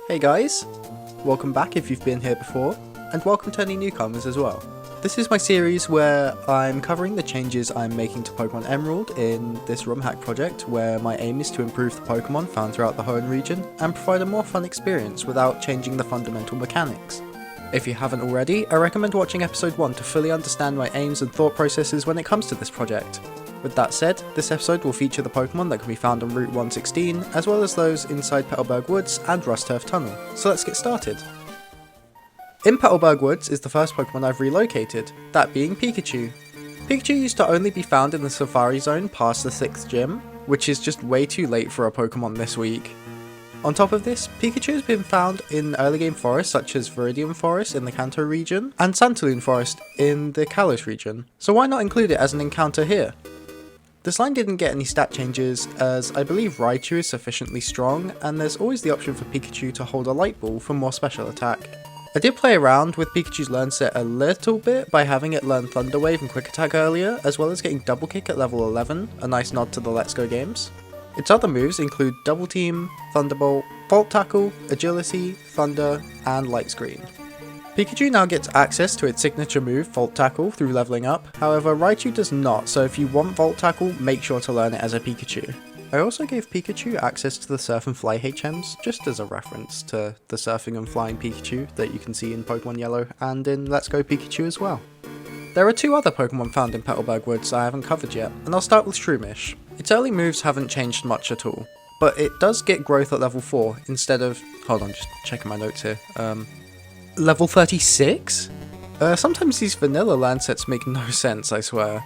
Hey guys, welcome back if you've been here before, and welcome to any newcomers as well. This is my series where I'm covering the changes I'm making to Pokemon Emerald in this ROM hack project, where my aim is to improve the Pokemon found throughout the Hoenn region and provide a more fun experience without changing the fundamental mechanics. If you haven't already, I recommend watching episode 1 to fully understand my aims and thought processes when it comes to this project. With that said, this episode will feature the Pokemon that can be found on Route 116, as well as those inside Petalberg Woods and Rust Turf Tunnel, so let's get started. In Petalberg Woods is the first Pokemon I've relocated, that being Pikachu. Pikachu used to only be found in the Safari Zone past the 6th gym, which is just way too late for a Pokemon this week. On top of this, Pikachu has been found in early game forests such as Viridian Forest in the Kanto region, and Santaloon Forest in the Kalos region, so why not include it as an encounter here? This line didn't get any stat changes, as I believe Raichu is sufficiently strong, and there's always the option for Pikachu to hold a Light Ball for more special attack. I did play around with Pikachu's learn set a little bit by having it learn Thunder Wave and Quick Attack earlier, as well as getting Double Kick at level 11, a nice nod to the Let's Go games. Its other moves include Double Team, Thunderbolt, Volt Tackle, Agility, Thunder, and Light Screen. Pikachu now gets access to its signature move, Volt Tackle, through leveling up, however Raichu does not, so if you want Volt Tackle, make sure to learn it as a Pikachu. I also gave Pikachu access to the Surf and Fly HMs, just as a reference to the Surfing and Flying Pikachu that you can see in Pokemon Yellow and in Let's Go Pikachu as well. There are two other Pokemon found in Petalberg Woods I haven't covered yet, and I'll start with Shroomish. Its early moves haven't changed much at all, but it does get growth at level 4 instead of, hold on, just checking my notes here, level 36? Sometimes these vanilla land sets make no sense, I swear.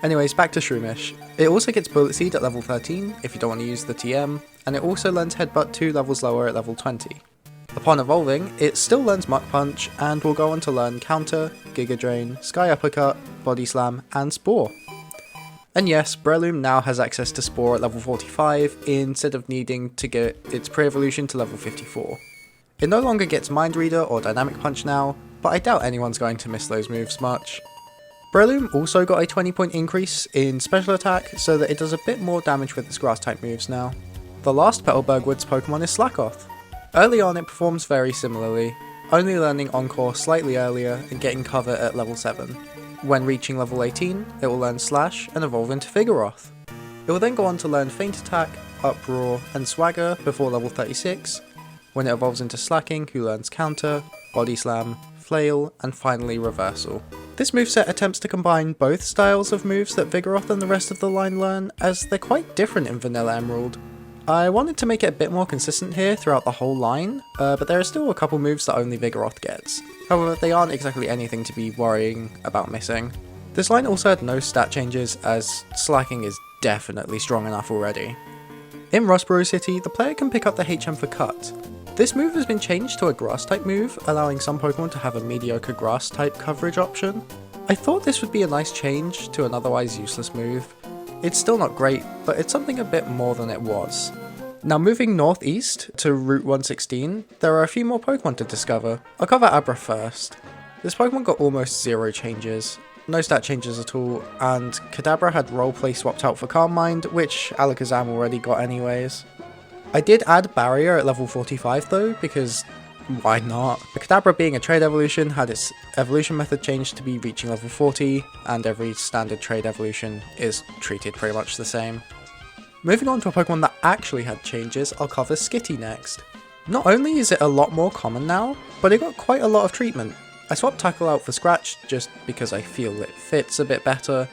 Anyways, back to Shroomish. It also gets Bullet Seed at level 13 if you don't want to use the TM, and it also learns Headbutt 2 levels lower at level 20. Upon evolving, it still learns Muck Punch, and will go on to learn Counter, Giga Drain, Sky Uppercut, Body Slam, and Spore. And yes, Breloom now has access to Spore at level 45, instead of needing to get its pre-evolution to level 54. It no longer gets Mind Reader or Dynamic Punch now, but I doubt anyone's going to miss those moves much. Breloom also got a 20-point increase in special attack, so that it does a bit more damage with its grass type moves now. The last Petalberg Woods Pokemon is Slakoth. Early on it performs very similarly, only learning Encore slightly earlier and getting cover at level 7. When reaching level 18, it will learn Slash and evolve into Vigoroth. It will then go on to learn Feint Attack, Uproar, and Swagger before level 36, when it evolves into Slacking, who learns Counter, Body Slam, Flail, and finally Reversal. This moveset attempts to combine both styles of moves that Vigoroth and the rest of the line learn, as they're quite different in Vanilla Emerald. I wanted to make it a bit more consistent here throughout the whole line, but there are still a couple moves that only Vigoroth gets. However, they aren't exactly anything to be worrying about missing. This line also had no stat changes, as Slacking is definitely strong enough already. In Rustboro City, the player can pick up the HM for Cut. This move has been changed to a grass type move, allowing some Pokemon to have a mediocre grass type coverage option. I thought this would be a nice change to an otherwise useless move. It's still not great, but it's something a bit more than it was. Now moving northeast to Route 116, there are a few more Pokemon to discover. I'll cover Abra first. This Pokemon got almost zero changes, no stat changes at all, and Kadabra had roleplay swapped out for Calm Mind, which Alakazam already got anyways. I did add Barrier at level 45 though, because why not? The Kadabra being a trade evolution had its evolution method changed to be reaching level 40, and every standard trade evolution is treated pretty much the same. Moving on to a Pokemon that actually had changes, I'll cover Skitty next. Not only is it a lot more common now, but it got quite a lot of treatment. I swapped Tackle out for Scratch just because I feel it fits a bit better,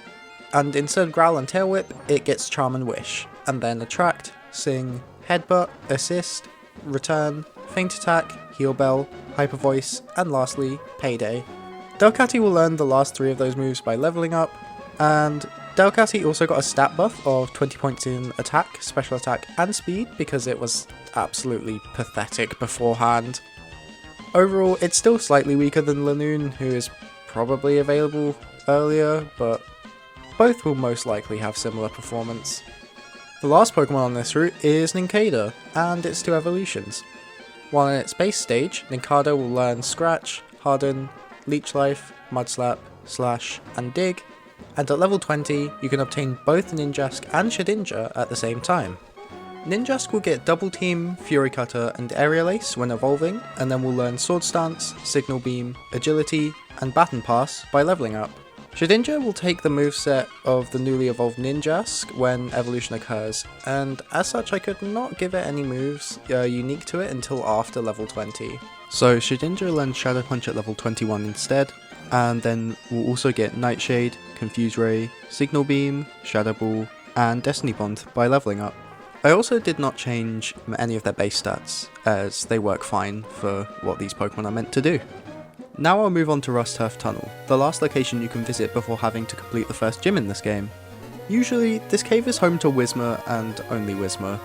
and instead of Growl and Tail Whip, it gets Charm and Wish, and then Attract, Sing, Headbutt, Assist, Return, Feint Attack, Heal Bell, Hyper Voice, and lastly, Payday. Delcatty will learn the last 3 of those moves by leveling up, and Delcatty also got a stat buff of 20 points in attack, special attack, and speed because it was absolutely pathetic beforehand. Overall, it's still slightly weaker than Lanoon, who is probably available earlier, but both will most likely have similar performance. The last Pokemon on this route is Nincada, and its 2 evolutions. While in its base stage, Nincada will learn Scratch, Harden, Leech Life, Mud Slap, Slash, and Dig, and at level 20 you can obtain both Ninjask and Shedinja at the same time. Ninjask will get Double Team, Fury Cutter, and Aerial Ace when evolving, and then will learn Sword Stance, Signal Beam, Agility, and Baton Pass by leveling up. Shedinja will take the moveset of the newly evolved Ninjask when evolution occurs, and as such I could not give it any moves unique to it until after level 20. So Shedinja learns Shadow Punch at level 21 instead, and then will also get Nightshade, Confuse Ray, Signal Beam, Shadow Ball, and Destiny Bond by leveling up. I also did not change any of their base stats, as they work fine for what these Pokemon are meant to do. Now I'll move on to Rust Turf Tunnel, the last location you can visit before having to complete the first gym in this game. Usually, this cave is home to Whismur and only Whismur.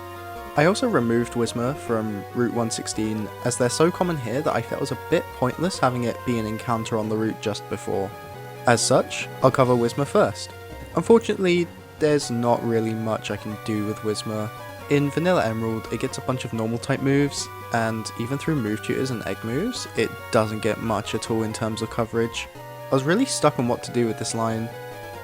I also removed Whismur from Route 116 as they're so common here that I felt it was a bit pointless having it be an encounter on the route just before. As such, I'll cover Whismur first. Unfortunately, there's not really much I can do with Whismur. In Vanilla Emerald, it gets a bunch of normal type moves, and even through move tutors and egg moves, it doesn't get much at all in terms of coverage. I was really stuck on what to do with this line.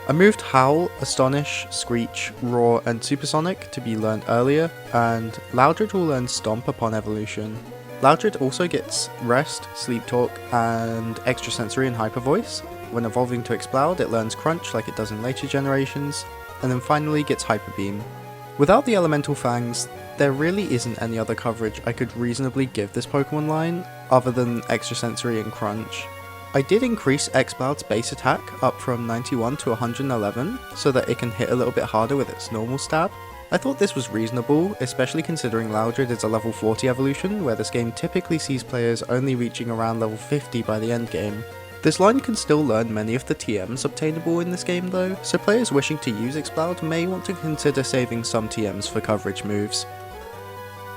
I moved Howl, Astonish, Screech, Roar, and Supersonic to be learned earlier, and Loudred will learn Stomp upon evolution. Loudred also gets Rest, Sleep Talk, and Extrasensory and Hyper Voice. When evolving to Exploud, it learns Crunch like it does in later generations, and then finally gets Hyper Beam. Without the Elemental Fangs, there really isn't any other coverage I could reasonably give this Pokemon line, other than Extrasensory and Crunch. I did increase Exploud's base attack up from 91 to 111, so that it can hit a little bit harder with its normal stab. I thought this was reasonable, especially considering Loudred is a level 40 evolution, where this game typically sees players only reaching around level 50 by the end game. This line can still learn many of the TMs obtainable in this game though, so players wishing to use Exploud may want to consider saving some TMs for coverage moves.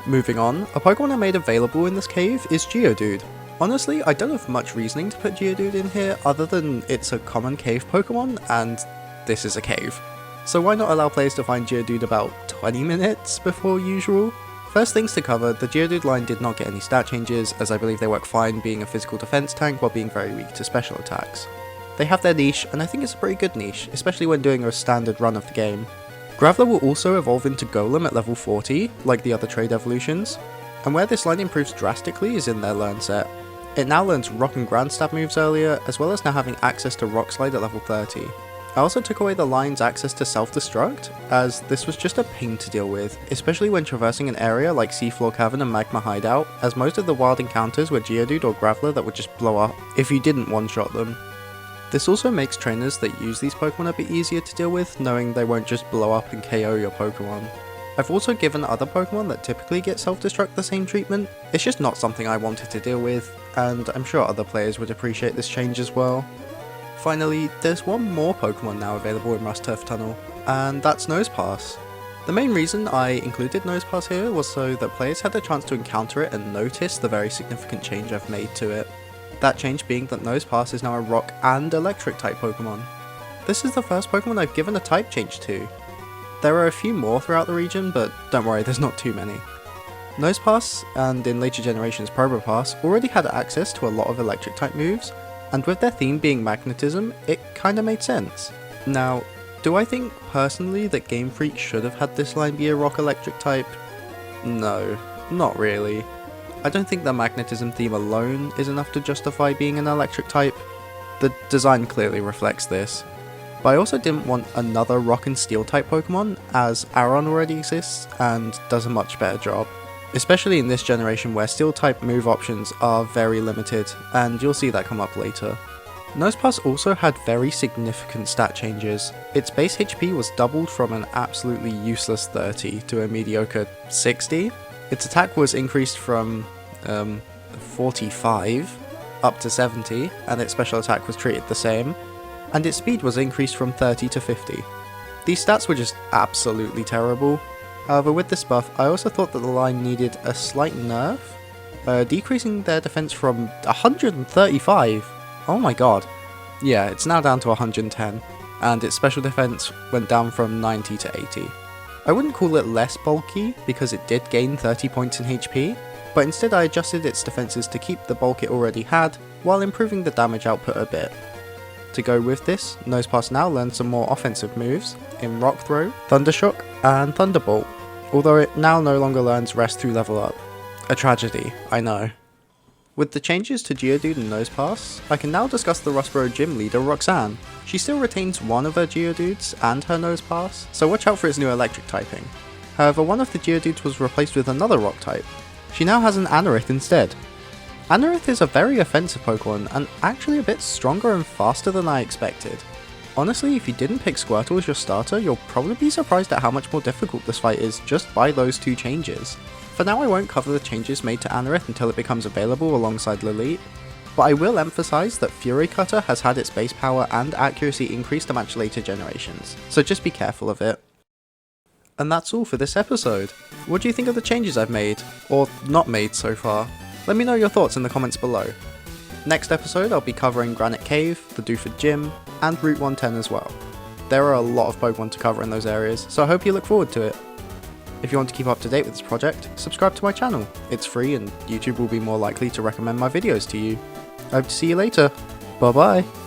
Moving on, a Pokemon I made available in this cave is Geodude. Honestly, I don't have much reasoning to put Geodude in here other than it's a common cave Pokemon and this is a cave. So why not allow players to find Geodude about 20 minutes before usual? First things to cover, the Geodude line did not get any stat changes, as I believe they work fine being a physical defense tank while being very weak to special attacks. They have their niche, and I think it's a pretty good niche, especially when doing a standard run of the game. Graveler will also evolve into Golem at level 40, like the other trade evolutions, and where this line improves drastically is in their learn set. It now learns Rock and Grand Stab moves earlier, as well as now having access to Rock Slide at level 30. I also took away the line's access to self-destruct, as this was just a pain to deal with, especially when traversing an area like Seafloor Cavern and Magma Hideout, as most of the wild encounters were Geodude or Graveler that would just blow up if you didn't one-shot them. This also makes trainers that use these Pokemon a bit easier to deal with, knowing they won't just blow up and KO your Pokemon. I've also given other Pokemon that typically get self-destruct the same treatment. It's just not something I wanted to deal with, and I'm sure other players would appreciate this change as well. Finally, there's one more Pokemon now available in Rust Turf Tunnel, and that's Nosepass. The main reason I included Nosepass here was so that players had the chance to encounter it and notice the very significant change I've made to it. That change being that Nosepass is now a Rock and Electric type Pokemon. This is the first Pokemon I've given a type change to. There are a few more throughout the region, but don't worry, there's not too many. Nosepass, and in later generations Probopass, already had access to a lot of Electric type moves, and with their theme being magnetism, it kinda made sense. Now, do I think personally that Gamefreak should have had this line be a Rock Electric type? No, not really. I don't think the magnetism theme alone is enough to justify being an Electric type. The design clearly reflects this. But I also didn't want another Rock and Steel type Pokemon, as Aron already exists and does a much better job. Especially in this generation where Steel type move options are very limited, and you'll see that come up later. Nosepass also had very significant stat changes. Its base HP was doubled from an absolutely useless 30 to a mediocre 60. Its attack was increased from 45 up to 70, and its special attack was treated the same, and its speed was increased from 30 to 50. These stats were just absolutely terrible. However, with this buff, I also thought that the line needed a slight nerf, decreasing their defense from 135. Oh my god. Yeah, it's now down to 110, and its special defense went down from 90 to 80. I wouldn't call it less bulky, because it did gain 30 points in HP, but instead I adjusted its defenses to keep the bulk it already had, while improving the damage output a bit. To go with this, Nosepass now learns some more offensive moves in Rock Throw, Thundershock, and Thunderbolt. although it now no longer learns rest through level up. A tragedy, I know. With the changes to Geodude and Nosepass, I can now discuss the Rustboro gym leader Roxanne. She still retains one of her Geodudes and her Nosepass, so watch out for its new electric typing. However, one of the Geodudes was replaced with another rock type. She now has an Anorith instead. Anorith is a very offensive Pokemon and actually a bit stronger and faster than I expected. Honestly, if you didn't pick Squirtle as your starter, you'll probably be surprised at how much more difficult this fight is just by those two changes. For now I won't cover the changes made to Anorith until it becomes available alongside Lilith, but I will emphasise that Fury Cutter has had its base power and accuracy increased to match later generations, so just be careful of it. And that's all for this episode. What do you think of the changes I've made, or not made so far? Let me know your thoughts in the comments below. Next episode I'll be covering Granite Cave, the Dewford Gym, and Route 110 as well. There are a lot of Pokemon to cover in those areas, so I hope you look forward to it. If you want to keep up to date with this project, subscribe to my channel. It's free and YouTube will be more likely to recommend my videos to you. I hope to see you later. Bye bye.